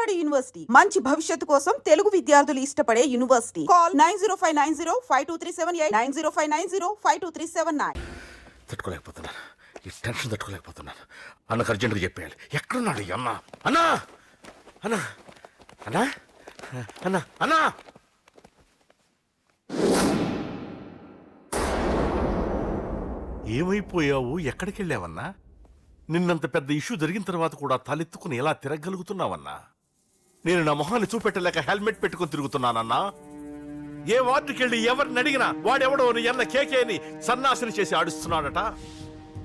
Vijayawada university మంచి భవిష్యత్తు కోసం తెలుగు విద్యార్థులు ఇష్టపడే యూనివర్సిటీ. కాల్ 9059052378 9059052379. తట్టుకోలేకపోతున్నాను, ఈ టెన్షన్ తట్టుకోలేకపోతున్నాను. అన్నకు అర్జెంటుగా చెప్పేయాలి. ఎక్కడున్నాడు ఈ అన్న? అన్నా అన్నా అన్నా అన్నా అన్నా ఏమైపోయావు? ఎక్కడికి వెళ్ళావన్నా? నిన్నంత పెద్ద ఇష్యూ జరిగిన తర్వాత కూడా తలెత్తుకుని ఎలా తిరగలుగుతున్నావన్నా? నేను నా మొహాన్ని చూపెట్టలేక హెల్మెట్ పెట్టుకుని తిరుగుతున్నానన్నా. ఏ వార్డుకి వెళ్ళి ఎవరిని అడిగినా వాడెవడో నీ అన్న కేకేని సన్నాసిని చేసి ఆడిస్తున్నాడట.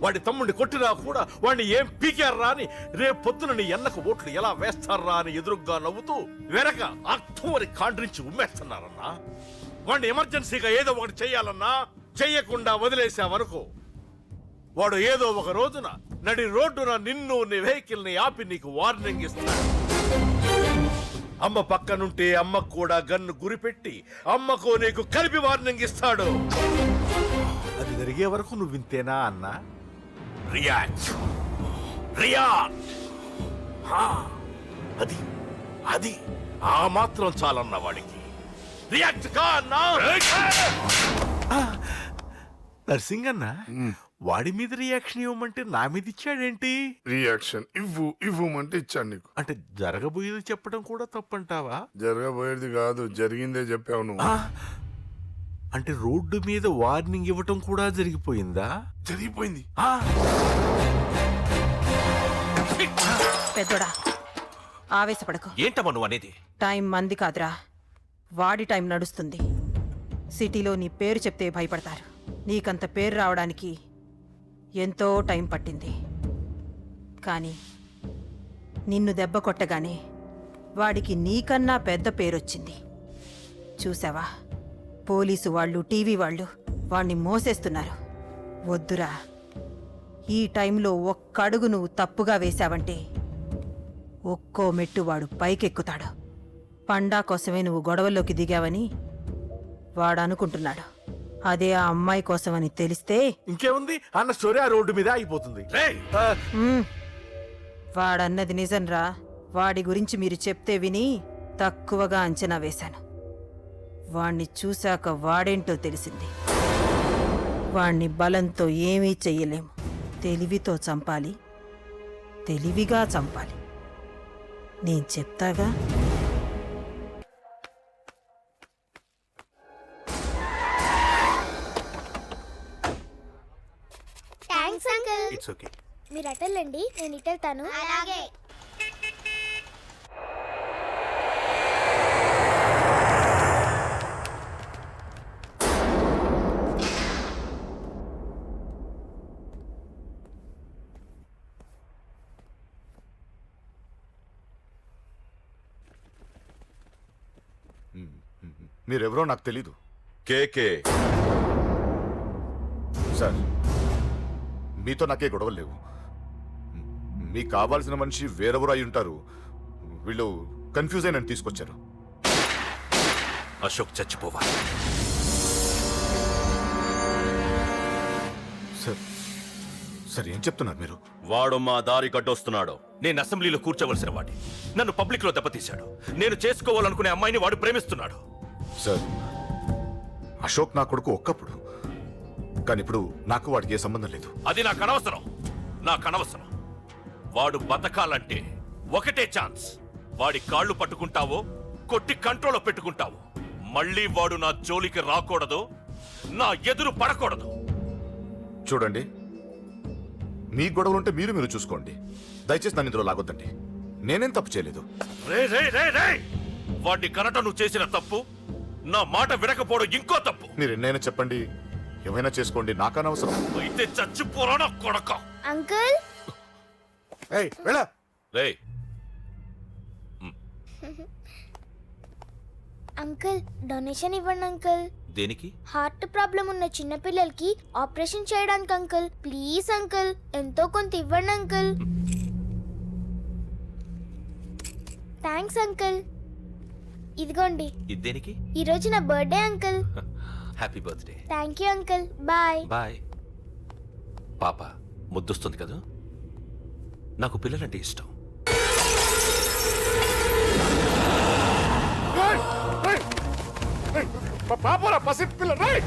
వాడి తమ్ముడిని కొట్టినా కూడా వాడిని ఏం పీకారా అని రేపు పొద్దున నీ అన్నకు ఓట్లు ఎలా వేస్తారా అని ఎదురుగ్గా నవ్వుతూ వెనక అర్థమని కాండ్రించి ఉమ్మేస్తున్నారన్నా. వాడిని ఎమర్జెన్సీగా ఏదో ఒకటి చెయ్యాలన్నా. చెయ్యకుండా వదిలేసావనుకో, వాడు ఏదో ఒక రోజున నడి రోడ్డున నిన్ను నీ వెహికల్ ని ఆపి నీకు వార్నింగ్ ఇస్తాడు. అమ్మ పక్కనుంటే అమ్మకు కూడా గన్ను గురిపెట్టి అమ్మకు నీకు కలిపి వార్నింగ్ ఇస్తాడు. అది జరిగే వరకు నువ్వు వింతేనా అన్నా? React react. అది అది ఆ మాత్రం చాలన్న వాడికి. రియాక్ట్ కా అన్నా. నర్సింగ్ అన్న, వాడి మీద రియాక్షన్ ఇవ్వమంటే నా మీద ఇచ్చాడేంటి? రియాక్షన్ ఇవ్వమంటే ఇచ్చాను నీకు. అంటే జరగబోయేది చెప్పడం కూడా తప్పంటావా? జరగబోయేది కాదు, జరిగిందే చెప్పావు నువ్వు. అంటే రోడ్డు మీద వార్నింగ్ ఇవ్వటం కూడా జరిగిపోయిందా? జరిగిపోయింది. పెద్దోడా, ఆవేశపడకు. ఏంటమ్మా నువ్వు అనేది? టైం మంది కాదురా, వాడి టైం నడుస్తుంది. సిటీలో నీ పేరు చెప్తే భయపడతారు. నీకంత పేరు రావడానికి ఎంతో టైం పట్టింది. కానీ నిన్ను దెబ్బ కొట్టగానే వాడికి నీకన్నా పెద్ద పేరొచ్చింది. చూసావా, పోలీసు వాళ్ళు, టీవీ వాళ్ళు వాణ్ణి మోసేస్తున్నారు. వద్దురా, ఈ టైంలో ఒక్కడుగు నువ్వు తప్పుగా వేశావంటే ఒక్కో మెట్టు వాడు పైకెక్కుతాడు. పండా కోసమే నువ్వు గొడవల్లోకి దిగావని వాడు అనుకుంటున్నాడు. అదే ఆ అమ్మాయి కోసమని తెలిస్తే ఇంకేముంది అన్న స్టోరీ ఆ రోడ్డు మీద అయిపోతుంది. వాడన్నది నిజంరా. వాడి గురించి మీరు చెప్తే విని తక్కువగా అంచనా వేశాను. వాణ్ణి చూశాక వాడేంటో తెలిసింది. వాణ్ణి బలంతో ఏమీ చెయ్యలేము. తెలివితో చంపాలి, తెలివిగా చంపాలి. నేను చెప్తాగా. Thanks uncle. It's okay. మీరు అటెళ్ళండి, నేను ఇటెళ్తాను. అలాగే. మీరెవరో నాకు తెలీదు. కేకే సార్, మీతో నాకే గొడవలు లేవు. మీకు కావాల్సిన మనిషి వేరెవరో అయి ఉంటారు. వీళ్ళు కన్ఫ్యూజ్ అయి నన్ను తీసుకొచ్చారు. అశోక్ చచ్చిపోవాలి. సార్ సార్ ఏం చెప్తున్నారు మీరు? వాడు మా దారి కట్టొస్తున్నాడు. నేను అసెంబ్లీలో కూర్చోవలసిన వాడి నన్ను పబ్లిక్ లో దెబ్బతీశాడు. నేను చేసుకోవాలనుకునే అమ్మాయిని వాడు ప్రేమిస్తున్నాడు. సార్, అశోక్ నా కొడుకు ఒక్కప్పుడు, కానీ ఇప్పుడు నాకు వాడికి ఏ సంబంధం లేదు. అది నాకు అనవసరం, నాకు అనవసరం. వాడు బతకాలంటే ఒకటే ఛాన్స్. వాడి కాళ్ళు పట్టుకుంటావో కొట్టి కంట్రోల్లో పెట్టుకుంటావో. మళ్ళీ వాడు నా జోలికి రాకూడదు, నా ఎదురు పడకూడదు. చూడండి, మీ గొడవలుంటే మీరు చూసుకోండి. దయచేసి నన్ను ఇందులో లాగొద్దండి. నేనేం తప్పు చేయలేదు. రే రే రే రే, వాడిని కనట నువ్వు చేసిన తప్పు, నా మాట వినకపోవడం ఇంకో తప్పు. మీరు ఎన్నైనా చెప్పండి, ఏమైనా చేసుకోండి, నాకనవసరం. అయితే చచ్చిపోరా నా కొడక. అంకుల్. రే, అంకుల్, డొనేషన్ ఇవ్వండి అంకుల్. దేనికి? హార్ట్ ప్రాబ్లం ఉన్న చిన్న పిల్లలకి ఆపరేషన్ చేయడానికి అంకుల్. ప్లీజ్ అంకుల్, ఎంతో కొంత ఇవ్వండి అంకుల్. Thanks uncle. ఇదిగోండి. ఇది దేనికి? ఈ రోజు నా birthday uncle. Happy birthday. Thank you uncle. Bye. Bye. పాప ముద్దొస్తుంది కదా, నాకు పిల్లలంటే ఇష్టం. పాపరా పసి పిల్ల రేయ్!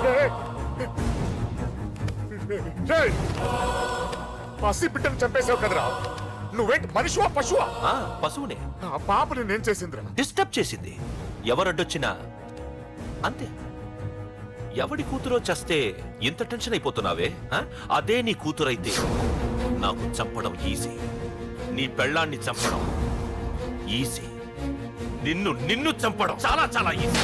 రేయ్! రేయ్! పసి బిడ్డను చంపేశావు కదరా నువ్వేంటి మనిషివా పశువా పశువునే ఆ పాపని నేను చేసిందిరా డిస్టర్బ్ చేసింది. ఎవరడ్డొచ్చినా అంతే. ఎవడి కూతురో చస్తే ఇంత టెన్షన్ అయిపోతున్నావే? అదే నీ కూతురైతే నాకు చంపడం ఈజీ. నీ పెళ్ళాన్ని చంపడం ఈజీ. నిన్ను చంపడం చాలా చాలా ఈజీ.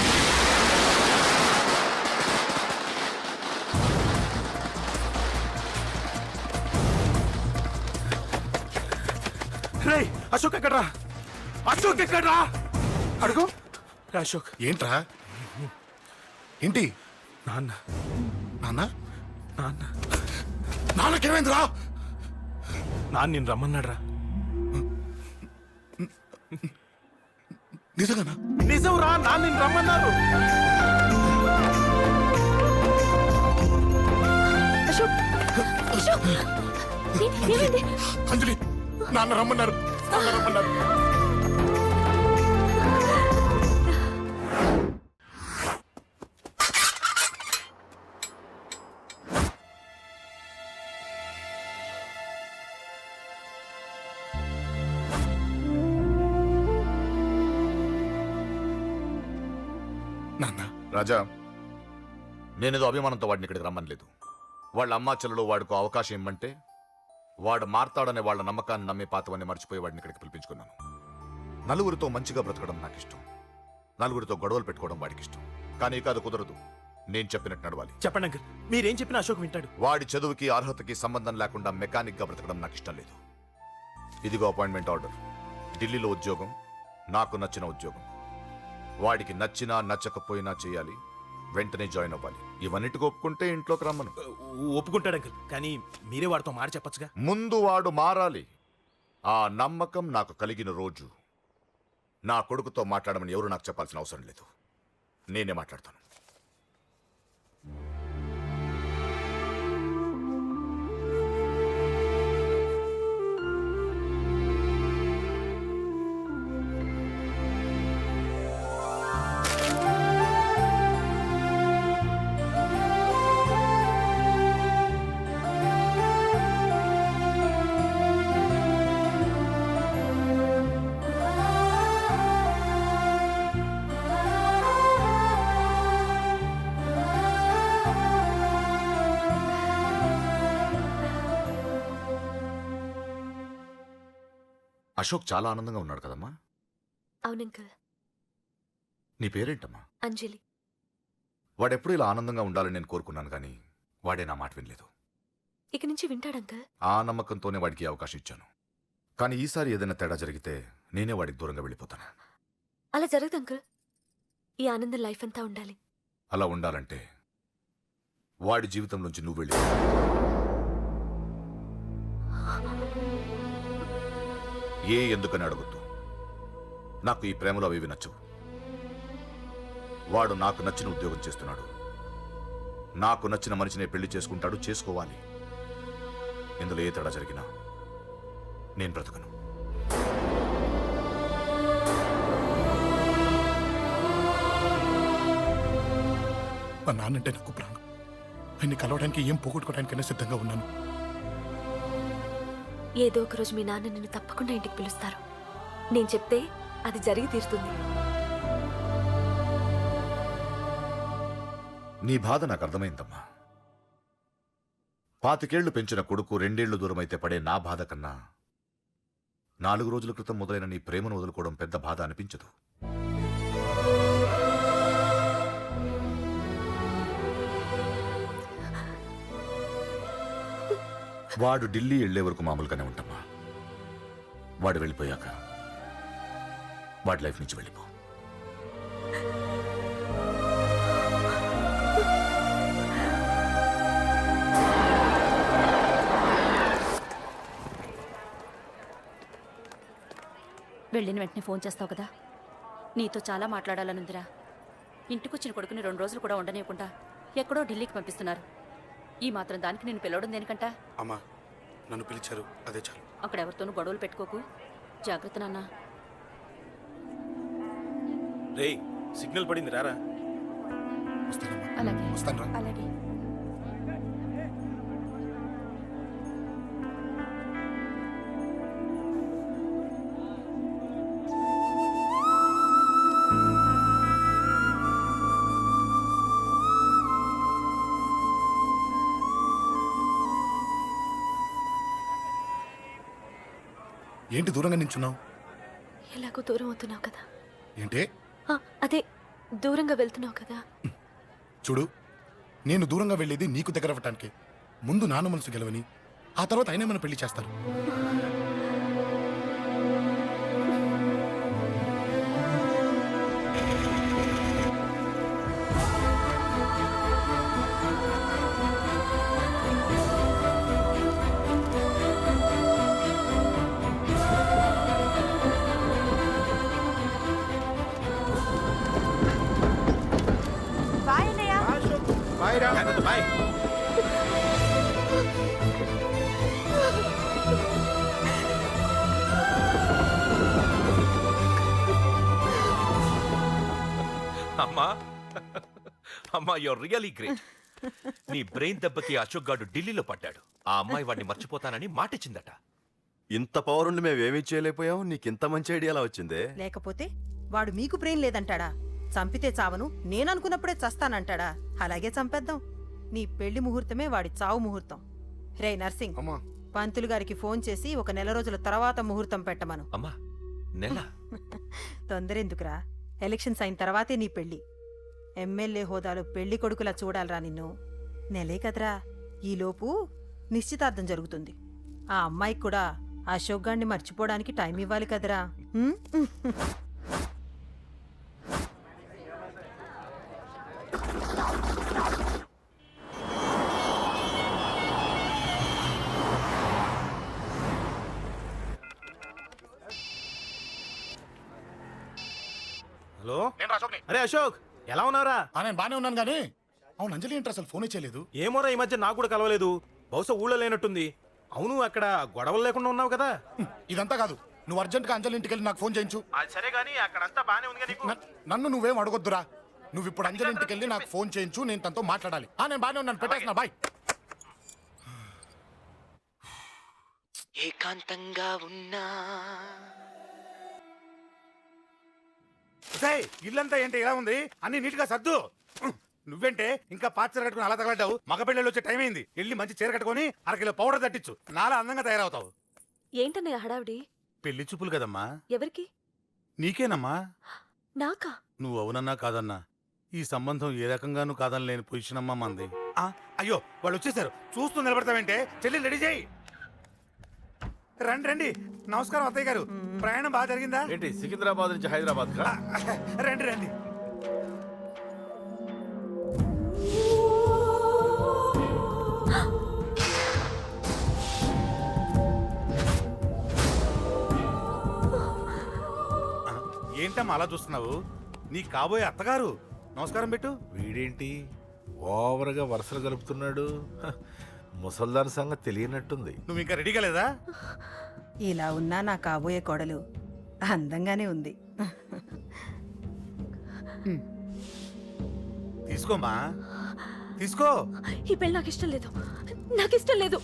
రేయ్ అశోక్ ఎక్కడ్రా? అశోక్ ఎక్కడ్రా? అడుగు రా అశోక్. ఏంట్రా ఏంటి నాన్న నాన్న నాన్న నాన్నకేమైందిరా నాన్న నిన్ను రమ్మన్నాడ్రా. నిజంగానా నిజం రా, నాన్న నిన్ను రమ్మన్నారు. అంజలి నాన్న రమ్మన్నారు నాన్న రమ్మన్నారు నాన్న రాజా నేనేదో అభిమానంతో వాడిని ఇక్కడికి రమ్మనలేదు. వాళ్ళ అమ్మా చెల్లెలు వాడికి అవకాశం ఇమ్మంటే వాడు మారతాడనే వాళ్ళ నమ్మకాన్ని నమ్మే పాతవన్నీ మర్చిపోయి వాడిని ఇక్కడికి పిలిపించుకున్నాను. నలుగురితో మంచిగా బ్రతకడం నాకు ఇష్టం, నలుగురితో గొడవలు పెట్టుకోవడం వాడికి ఇష్టం. కానీ ఇక అది కుదరదు. నేను చెప్పినట్టు నడవాలి. చెప్పండి అంకుల్, మీరేం చెప్పినా అశోక్ వింటాడు. వాడి చదువుకి అర్హతకి సంబంధం లేకుండా మెకానిక్ గా బ్రతకడం నాకు ఇష్టం లేదు. ఇదిగో అపాయింట్మెంట్ ఆర్డర్. ఢిల్లీలో ఉద్యోగం, నాకు నచ్చిన ఉద్యోగం. వాడికి నచ్చినా నచ్చకపోయినా చేయాలి, వెంటనే జాయిన్ అవ్వాలి. ఇవన్నిటికి ఒప్పుకుంటే ఇంట్లోకి రమ్మను. ఒప్పుకుంటాడు అంకుల్, కానీ మీరే వాడితో మాట చెప్పొచ్చుగా. ముందు వాడు మారాలి. ఆ నమ్మకం నాకు కలిగిన రోజు నా కొడుకుతో మాట్లాడమని ఎవరు నాకు చెప్పాల్సిన అవసరం లేదు. నేనే మాట్లాడతాను. అశోక్ చాలా ఆనందంగా ఉన్నాడు కదమ్మా. అవునంకల్. నీ పేరేంటమ్మా? అంజలి. వాడెప్పుడు ఇలా ఆనందంగా ఉండాలని నేను కోరుకున్నాను, కానీ వాడే నా మాట వినలేదు. ఇక నుంచి వింటాడంకల్. ఆ నమ్మకంతోనే వాడికి అవకాశం ఇచ్చాను. కానీ ఈసారి ఏదైనా తేడా జరిగితే నేనే వాడికి దూరంగా వెళ్ళిపోతాను. అలా జరగదు అంకల్. ఈ ఆనందం లైఫ్ అంతా ఉండాలి. అలా ఉండాలంటే వాడి జీవితం నుంచి నువ్వు వెళ్ళి ఎందుకని అడగొద్దు. నాకు ఈ ప్రేమలో అవి నచ్చవు. వాడు నాకు నచ్చిన ఉద్యోగం చేస్తున్నాడు, నాకు నచ్చిన మనిషినే పెళ్లి చేసుకుంటాడు, చేసుకోవాలి. ఇందులో ఏ తేడా జరిగినా నేను బ్రతకను. మా నాన్నంటే నాకు ప్రాణం. ఆయన్ని కలవడానికి ఏం పోగొట్టుకోవడానికైనా సిద్ధంగా ఉన్నాను. ఏదో ఒక రోజు మీ నాన్న నిన్ను తప్పకుండా ఇంటికి పిలుస్తారు. నేను చెప్తే అది జరిగి తీరుతుంది. నీ బాధ నాకు అర్థమైందమ్మా. 25 పెంచిన కొడుకు 2 దూరమైతే పడే నా బాధ కన్నా 4 రోజుల క్రితం మొదలైన నీ ప్రేమను వదులుకోవడం పెద్ద బాధ అనిపించదు. వాడు ఢిల్లీ వెళ్లే వరకు మామూలుగానే ఉంటామా. వాడు వెళ్ళిపోయాక వాడి లైఫ్ నుంచి వెళ్ళిపో. వెళ్ళిన వెంటనే ఫోన్ చేస్తావు కదా. నీతో చాలా మాట్లాడాలనుందిరా. ఇంటికొచ్చిన కొడుకుని 2 రోజులు కూడా ఉండనివ్వకుండా ఎక్కడో ఢిల్లీకి పంపిస్తున్నారు. ఈ మాత్రం దానికి నేను పిలవడం దేనికంట? అమ్మా నన్ను పిలిచారు, అదే చాలు. అక్కడ ఎవరితోనూ గొడవలు పెట్టుకోకు. జాగ్రత్త నాన్న. రేయ్ సిగ్నల్ పడింది రారా. వస్తానమ్మా. అలాగే వస్తానురా. అలాగే. ఏంటి దూరంగా నించున్నావు? ఎలాగో దూరం అవుతున్నావు కదా. ఏంటి? అదే దూరంగా వెళ్తున్నావు కదా. చూడు, నేను దూరంగా వెళ్ళేది నీకు దగ్గర అవ్వటానికి. ముందు నాన్న మనసు గెలవని, ఆ తర్వాత అయినా మన పెళ్లి చేస్తారు. అమ్మా అమ్మా యువర్ రియలీ గ్రేట్. నీ బ్రెయిన్ దెబ్బకి అశోక్ గాడు ఢిల్లీలో పడ్డాడు. ఆ అమ్మాయి వాడిని మర్చిపోతానని మాటిచ్చిందట. ఇంత పవర్ ఉండి మేమేమీ చేయలేకపోయాం, నీకింత మంచి ఐడియా ఎలా వచ్చిందే? లేకపోతే వాడు మీకు బ్రెయిన్ లేదంటాడా? చంపితే చావను, నేననుకున్నప్పుడే చస్తానంటాడా? అలాగే చంపేద్దాం. నీ పెళ్లి ముహూర్తమే వాడి చావు ముహూర్తం. రే నర్సింగ్, అమ్మా, పంతులు గారికి ఫోన్ చేసి ఒక నెల రోజుల తర్వాత ముహూర్తం పెట్టమను. అమ్మా నెల తొందరెందుకురా? ఎలక్షన్స్ అయిన తర్వాతే నీ పెళ్లి. ఎమ్మెల్యే హోదాలో పెళ్లి కొడుకులా చూడాలరా నిన్ను. నెలే కదరా, ఈలోపు నిశ్చితార్థం జరుగుతుంది. ఆ అమ్మాయికి కూడా అశోక్ గాన్ని మర్చిపోవడానికి టైం ఇవ్వాలి కదరా. హ్మ్? హలో, నేను అశోక్ని. అరే అశోక్, ఎలా ఉన్నారా? నేను బానే ఉన్నాను కానీ అవును, అంజలి ఏంటి అసలు ఫోనే చేయలేదు? ఏమోరా, ఈ మధ్య నాకు కూడా కలవలేదు. బహుశా ఊళ్ళో లేనట్టుంది. అవును, అక్కడ గొడవలు లేకుండా ఉన్నావు కదా? ఇదంతా కాదు, నువ్వు అర్జెంట్ గా అంజలి ఇంటికి వెళ్ళి నాకు ఫోన్ చేయించు. అది సరే గానీ అక్కడంతా బానే ఉంది నీకు. నన్ను నువ్వేం అడగొద్దురా. నువ్వు ఇప్పుడు అంజలి ఇంటికి వెళ్ళి నాకు ఫోన్ చేయించు, నేను తనతో మాట్లాడాలి. నేను బానే ఉన్నాను, పెట్టేస్తున్నా, బాయ్. ఏకాంతంగా ఉన్నా ఇల్లంతా ఏంటి ఇలా ఉంది? అన్ని నీట్ గా సర్దు. నువ్వేంటే ఇంకా పాత చీర కట్టుకుని అలా తగలడ్డావు? మగ పెళ్ళిళ్ళు వచ్చే టైం అయింది. వెళ్ళి మంచి చీర కట్టుకుని అరకిలో పౌడర్ తట్టించు. నాలా అందంగా తయారవుతావు. ఏంటన్నయ్య హడావిడి? పెళ్లి చూపులు కదమ్మా. ఎవరికి? నీకేనమ్మా. నాకా? నువ్వు అవునన్నా కాదన్నా, ఈ సంబంధం ఏ రకంగానూ కాదని లేని పొజిషన్ అమ్మా మంది. అయ్యో, వాళ్ళు వచ్చేసారు. చూస్తూ నిలబడతావేంటే? చెల్లి రెడీ చేయి. రండి రండి. నమస్కారం అత్తయ్య గారు. ప్రయాణం బాగా జరిగిందా? ఏంటి సికింద్రాబాద్ నుంచి హైదరాబాద్ కా? రండి రండి. ఏంటమ్మా అలా చూస్తున్నావు? నీ కాబోయే అత్తగారు. నమస్కారం పెట్టు. వీడేంటి ఓవర్గా వరుసలు కలుపుతున్నాడు? ముసల్దాన్ సంగతి తెలియనట్టుంది. నువ్వు ఇంకా రెడీగా లేదా? ఇలా ఉన్నా నా కాబోయే కోడలు అందంగానే ఉంది. తీసుకోమ్మా, తీసుకో. ఈ పెళ్ళి నాకు ఇష్టం లేదు. నాకు ఇష్టం లేదు.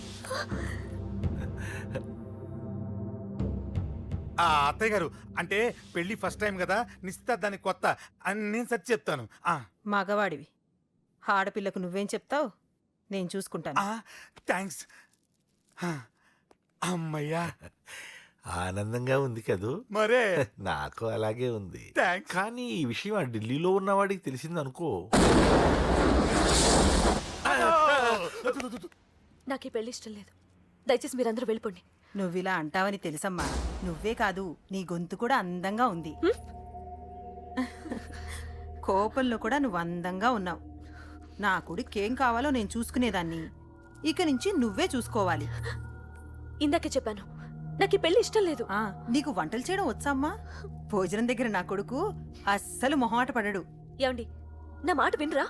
అత్తయ్య గారు, అంటే పెళ్లి ఫస్ట్ టైం కదా, నిశ్చితార్థానికి కొత్త అని నేను సరి చెప్తాను. మగవాడివి, ఆడపిల్లకు నువ్వేం చెప్తావు? నేను చూసుకుంటాను. థ్యాంక్స్. అమ్మయ్యా, ఆనందంగా ఉంది కదూ? మరే నాకు అలాగే ఉంది. థ్యాంక్స్. కానీ ఈ విషయం ఆ ఢిల్లీలో ఉన్నవాడికి తెలిసింది అనుకో. నాకు ఈ పెళ్లి ఇష్టం లేదు. దయచేసి మీరందరూ వెళ్ళిపోండి. నువ్విలా అంటావని తెలుసమ్మా. నువ్వే కాదు, నీ గొంతు కూడా అందంగా ఉంది. కోపంలో కూడా నువ్వు అందంగా ఉన్నావు. నా కొడుకేం కావాలో నేను చూసుకునేదాన్ని. ఇక నుంచి నువ్వే చూసుకోవాలి. ఇందాకే చెప్పాను, నాకు ఈ పెళ్లి ఇష్టం లేదు. నీకు వంటలు చేయడం వచ్చామ్మా? భోజనం దగ్గర నా కొడుకు అస్సలు మొహమాట పడడు. ఏమండి, నా మాట వినరా?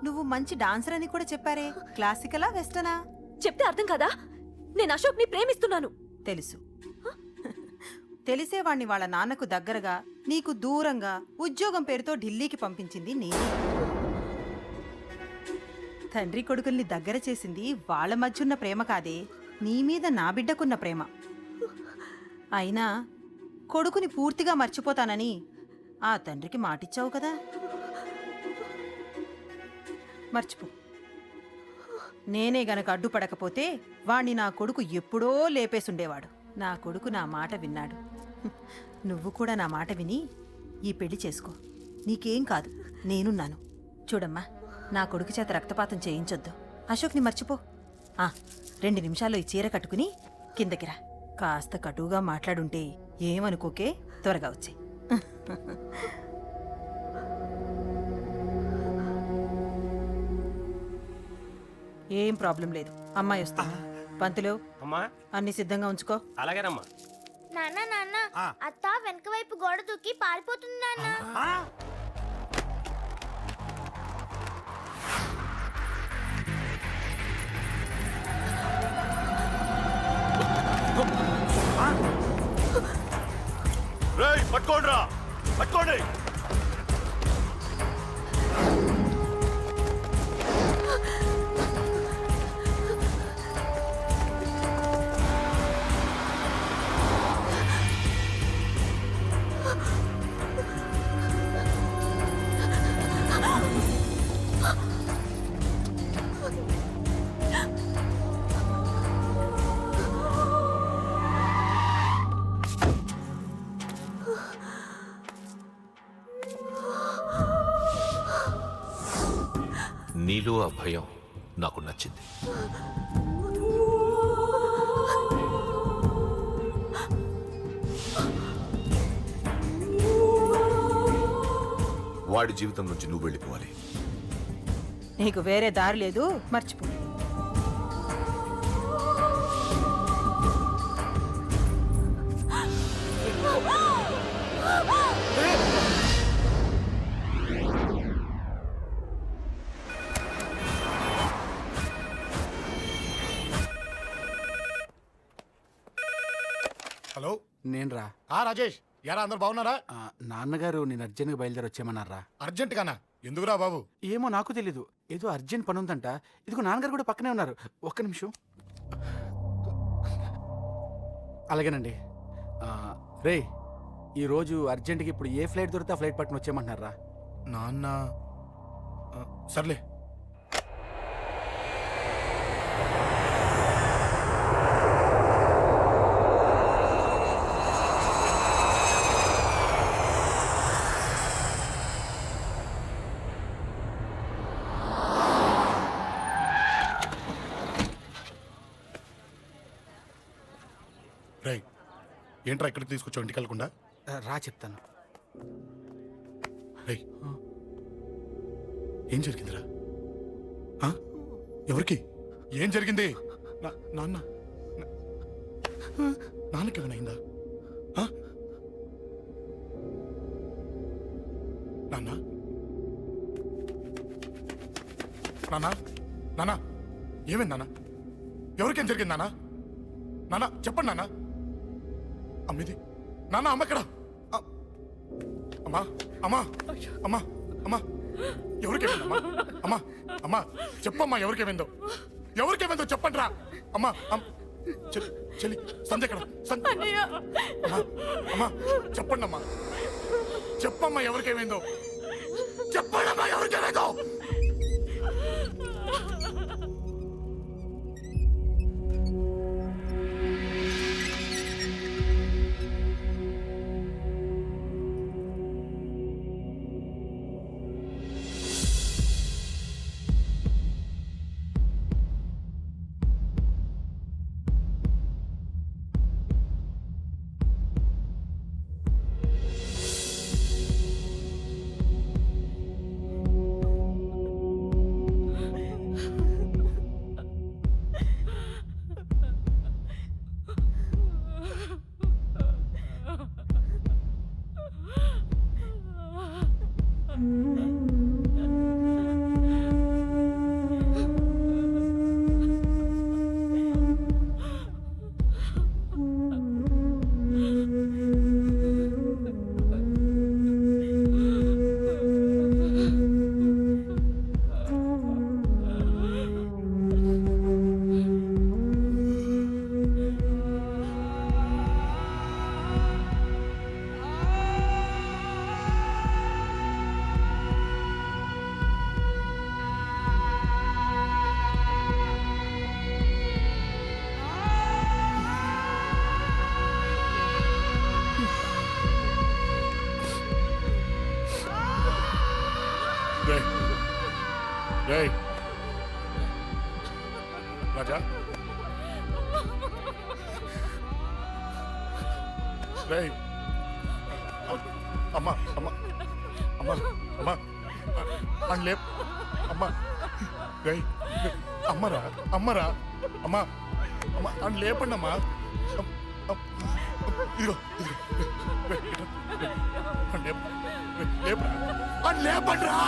నువ్వు మంచి డాన్సర్ అని కూడా చెప్పారే. క్లాసికలా వెస్టర్నా? చెప్తే అర్థం కాదా? నేను అశోక్ ని ప్రేమిస్తున్నాను. తెలుసు. తెలిసేవాణ్ణి వాళ్ళ నాన్నకు దగ్గరగా, నీకు దూరంగా ఉద్యోగం పేరుతో ఢిల్లీకి పంపించింది నేనే. తండ్రి కొడుకుల్ని దగ్గర చేసింది వాళ్ళ మధ్యున్న ప్రేమ కాదే, నీ మీద నా బిడ్డకున్న ప్రేమ. అయినా కొడుకుని పూర్తిగా మర్చిపోతానని ఆ తండ్రికి మాటిచ్చావు కదా, మర్చిపో. నేనే గనక అడ్డుపడకపోతే వాణ్ణి నా కొడుకు ఎప్పుడో లేపేసుండేవాడు. నా కొడుకు నా మాట విన్నాడు. నువ్వు కూడా నా మాట విని ఈ పెళ్లి చేసుకో. నీకేం కాదు, నేనున్నాను. చూడమ్మా, నా కొడుకు చేత రక్తపాతం చేయించొద్దు. అశోక్ని మర్చిపో. 2 నిమిషాల్లో ఈ చీర కట్టుకుని కిందకిరా. కాస్త కటువుగా మాట్లాడుంటే ఏమనుకోకే, త్వరగా వచ్చే. ఏం ప్రాబ్లం లేదు, అమ్మాయి వస్తా. పంతులు, అమ్మా అన్ని సిద్ధంగా ఉంచుకో. అలాగేనమ్మా. నాన్న నాన్న అత్త వెనక వైపు గోడ దూకి పారిపోతుంది నాన్న. రేయ్ పట్టుకోండిరా, పట్టుకోండి. నీలో ఆ భయం నాకు నచ్చింది. వాడి జీవితం నుంచి నువ్వు వెళ్ళిపోవాలి. నీకు వేరే దారి లేదు, మర్చిపో. హలో, నేను రా. రాజేష్, యారా అందరు బాగున్నారా? నాన్నగారు నేను అర్జెంట్గా బయలుదేరి వచ్చేయమన్నారా. అర్జెంట్ గానా? ఎందుకురా బాబు? ఏమో నాకు తెలీదు, ఏదో అర్జెంట్ పని ఉందంట. ఇదిగో నాన్నగారు కూడా పక్కనే ఉన్నారు. ఒక్క నిమిషం. అలాగేనండి. రే, ఈరోజు అర్జెంట్కి ఇప్పుడు ఏ ఫ్లైట్ దొరికితే ఆ ఫ్లైట్ పట్టుకుని వచ్చేయమంటున్నారా. నాన్న సర్లే. రై, ఏంట్రా ఇక్కడికి తీసుకొచ్చావు ఇంటికి వెళ్ళకుండా? రా చెప్తాను. రై, ఏం జరిగిందిరా? ఎవరికి ఏం జరిగింది? నాన్న నాన్నకేమైనా అయిందా? నాన్న నాన్న నాన్న ఏమైంది నాన్న? ఎవరికేం జరిగింది నాన్న? నాన్న చెప్పండి నాన్న. అమ్మిది నాన్న, అమ్మ ఎక్కడ? అమ్మా అమ్మా అమ్మా అమ్మా ఎవరికేమైందమ్మా? అమ్మా అమ్మా చెప్పమ్మా, ఎవరికేమైందో? ఎవరికేమైందో చెప్పండి రా. అమ్మా చెల్లి సంధ్య ఎక్కడ? అమ్మా అమ్మా చెప్పండి అమ్మా, చెప్పమ్మా ఎవరికేమైందో? చెప్పండి అమ్మా ఎవరికేమైందో? రేయ్ రాజా రేయ్ అమ్మా అమ్మా అమ్మా అమ్మా అని లేప్ అమ్మా రేయ్ అమ్మరా అమ్మరా అమ్మా అమ్మా అని లేపండి అమ్మా ఇదిగో ఇదిగో లేపరా అని లేపండ్రా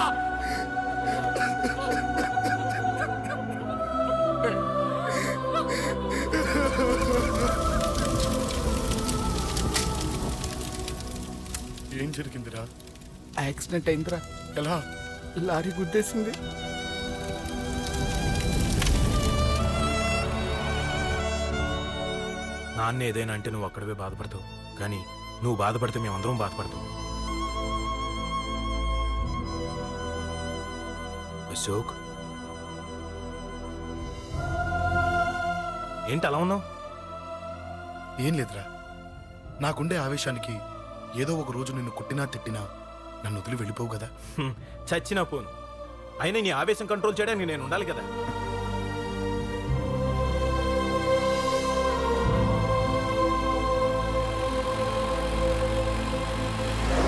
ఏం జరిగిందిరా? యాక్సిడెంట్ అయిందిరా. ఎలా? లారీ గుద్దేసింది. నాన్న ఏదైనా అంటే నువ్వు అక్కడవే బాధపడతావు, కానీ నువ్వు బాధపడితే మేమందరం బాధపడతాం. అశోక్, ఏంటి అలా ఉన్నావు? ఏం లేదురా, నాకుండే ఆవేశానికి ఏదో ఒక రోజు నిన్ను కొట్టినా తిట్టినా నన్ను వదిలి వెళ్ళిపోవు కదా. చచ్చినా పోను, అయినా నీ ఆవేశం కంట్రోల్ చేయడానికి నేను ఉండాలి కదా.